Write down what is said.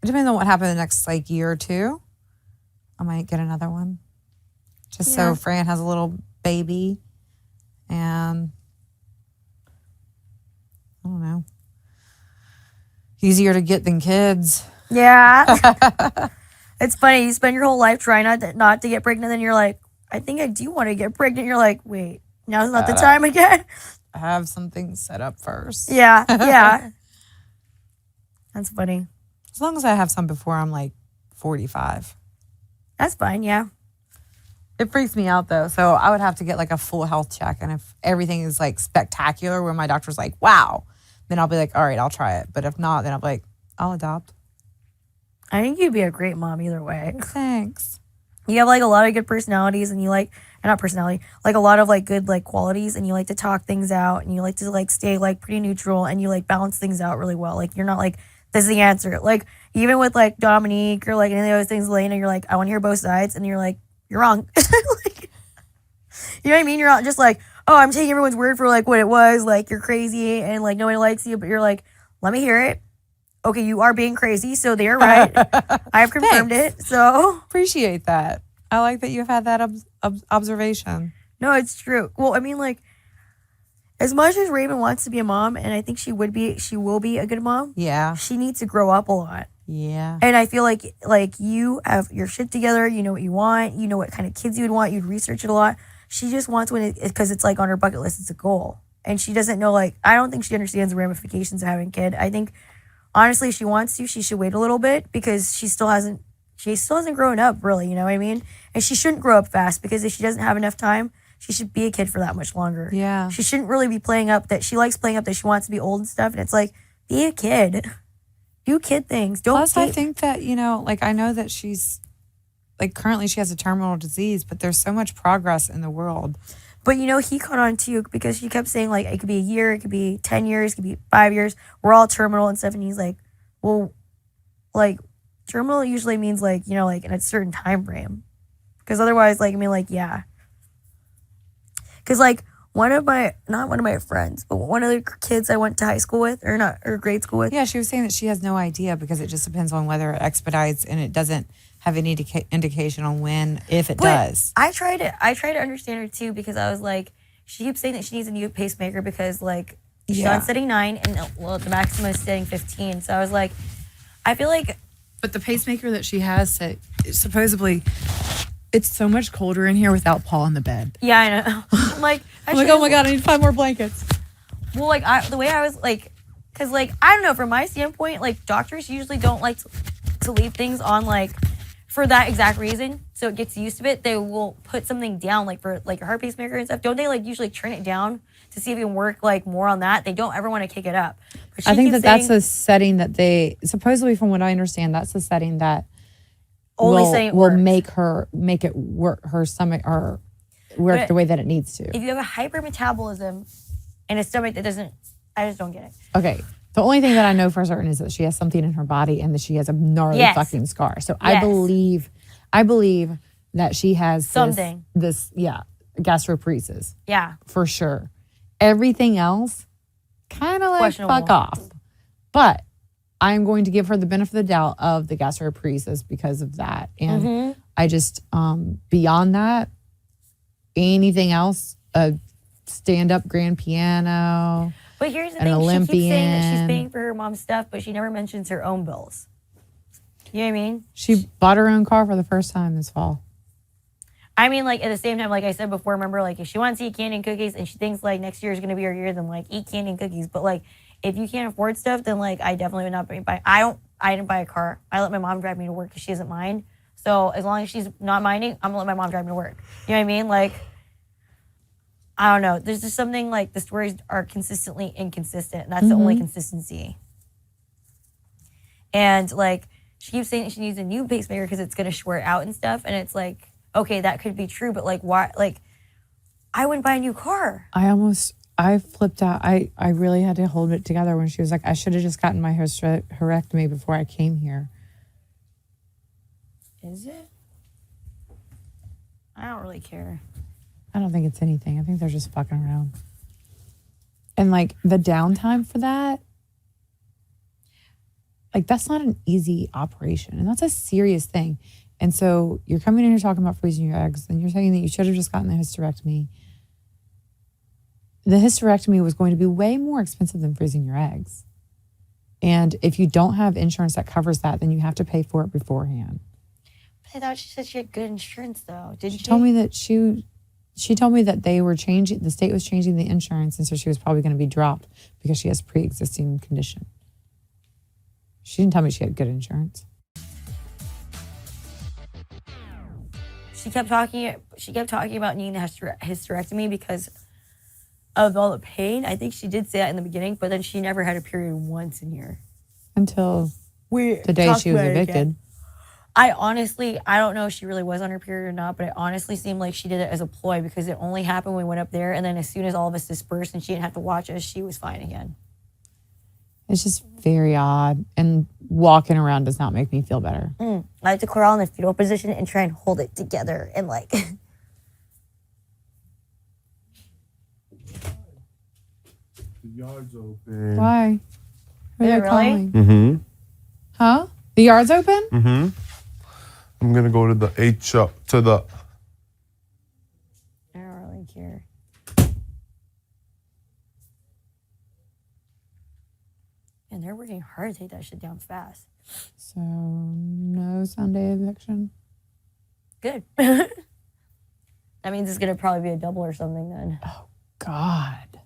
depends on what happens the next like year or two. I might get another one. Just so Fran has a little baby. And I don't know. Easier to get than kids. Yeah. It's funny. You spend your whole life trying not to get pregnant. Then you're like, I think I do want to get pregnant. You're like, wait, now's not the time again. Have something set up first. Yeah. Yeah. That's funny. As long as I have some before I'm like 45. That's fine. Yeah. It freaks me out though. So I would have to get like a full health check. And if everything is like spectacular where my doctor's like, wow, then I'll be like, all right, I'll try it. But if not, then I'll be like, I'll adopt. I think you'd be a great mom either way. Thanks. You have like a lot of good personalities and you like, not personality, like a lot of like good like qualities and you like to talk things out and you like to like stay like pretty neutral and you like balance things out really well. Like you're not like, this is the answer. Like even with like Dominique or like any of those things, Elena, you're like, I want to hear both sides. And you're like, you're wrong. Like, you know what I mean? You're not just like, oh, I'm taking everyone's word for like what it was. Like you're crazy and like nobody likes you, but you're like, let me hear it. Okay, you are being crazy, so they're right. I've confirmed it, so. Appreciate that. I like that you've had that observation. No, it's true. Well, I mean, like, as much as Raven wants to be a mom, and I think she will be a good mom. Yeah. She needs to grow up a lot. Yeah. And I feel like you have your shit together. You know what you want. You know what kind of kids you would want. You'd research it a lot. She just wants one because it's like on her bucket list. It's a goal. And she doesn't know, like, I don't think she understands the ramifications of having a kid. I think, honestly, if she wants to, she should wait a little bit because she still hasn't grown up, really, you know what I mean? And she shouldn't grow up fast because if she doesn't have enough time, she should be a kid for that much longer. Yeah. She shouldn't really be playing up that she likes playing up that she wants to be old and stuff. And it's like, be a kid. Do kid things. Plus, I think that, you know, like, I know that she's, like, currently she has a terminal disease, but there's so much progress in the world. But, you know, he caught on too because she kept saying, like, it could be a year, it could be 10 years, it could be 5 years. We're all terminal and stuff. And he's like, well, like, terminal usually means, like, you know, like, in a certain time frame. Because otherwise, like, I mean, like, yeah. Because, like, not one of my friends, but one of the kids I went to high school with, or grade school with. Yeah, she was saying that she has no idea because it just depends on whether it expedites and it doesn't have any indication on when, if it does. I try to understand her too because I was like, she keeps saying that she needs a new pacemaker because like she's on setting 9 and the maximum is setting 15. So I was like, I feel like, but the pacemaker that she has supposedly, it's so much colder in here without Paul in the bed. Yeah, I know. I'm like, oh my God, I need 5 more blankets. Well, like the way I was like, because like I don't know, from my standpoint, like doctors usually don't like to leave things on like. For that exact reason, so it gets used to it, they will put something down, like for like your heart pacemaker and stuff. Don't they like usually turn it down to see if you can work like more on that? They don't ever want to kick it up. I think that's a setting that they supposedly, from what I understand, that's the setting that will make it work her stomach or work the way that it needs to. If you have a hypermetabolism and a stomach that doesn't, I just don't get it. Okay. The only thing that I know for certain is that she has something in her body and that she has a gnarly fucking scar. So I believe that she has something. This gastroparesis. Yeah. For sure. Everything else, kind of like fuck off. But I'm going to give her the benefit of the doubt of the gastroparesis because of that. And I just, beyond that, anything else, a stand-up grand piano. But here's the thing, Olympian. She keeps saying that she's paying for her mom's stuff, but she never mentions her own bills. You know what I mean? She bought her own car for the first time this fall. I mean, like, at the same time, like I said before, remember, like, if she wants to eat candy and cookies and she thinks, like, next year is going to be her year, then, like, eat candy and cookies. But, like, if you can't afford stuff, then, like, I definitely would not buy. I didn't buy a car. I let my mom drive me to work because she doesn't mind. So as long as she's not minding, I'm going to let my mom drive me to work. You know what I mean? Like, I don't know. There's just something like the stories are consistently inconsistent. And that's the only consistency. And like she keeps saying that she needs a new pacemaker because it's going to short out and stuff. And it's like, okay, that could be true. But like, why? Like, I wouldn't buy a new car. I flipped out. I really had to hold it together when she was like, I should have just gotten my hysterectomy before I came here. Is it? I don't really care. I don't think it's anything. I think they're just fucking around. And like the downtime for that, Like, that's not an easy operation, and that's a serious thing. And so you're coming in here talking about freezing your eggs, and you're saying that you should have just gotten the hysterectomy. The hysterectomy was going to be way more expensive than freezing your eggs. And if you don't have insurance that covers that, then you have to pay for it beforehand. I thought she said she had good insurance, though. Did she? Told me that she told me that they were changing, the state was changing the insurance, and so she was probably going to be dropped because she has pre-existing condition. She didn't tell me she had good insurance. She kept talking about needing the hysterectomy because of all the pain. I think she did say that in the beginning, but then she never had a period once in here. Until the day she was evicted. I don't know if she really was on her period or not, but it honestly seemed like she did it as a ploy because it only happened when we went up there, and then as soon as all of us dispersed and she didn't have to watch us, she was fine again. It's just very odd, and walking around does not make me feel better. I like to crawl in the fetal position and try and hold it together and like... The yard's open. Why? Who are they Really? calling? Mm-hmm. Huh? The yard's open? Mm-hmm. I'm gonna go to the to the. I don't really care. And they're working hard to take that shit down fast. So, no Sunday eviction? Good. That means it's gonna probably be a double or something then. Oh, God.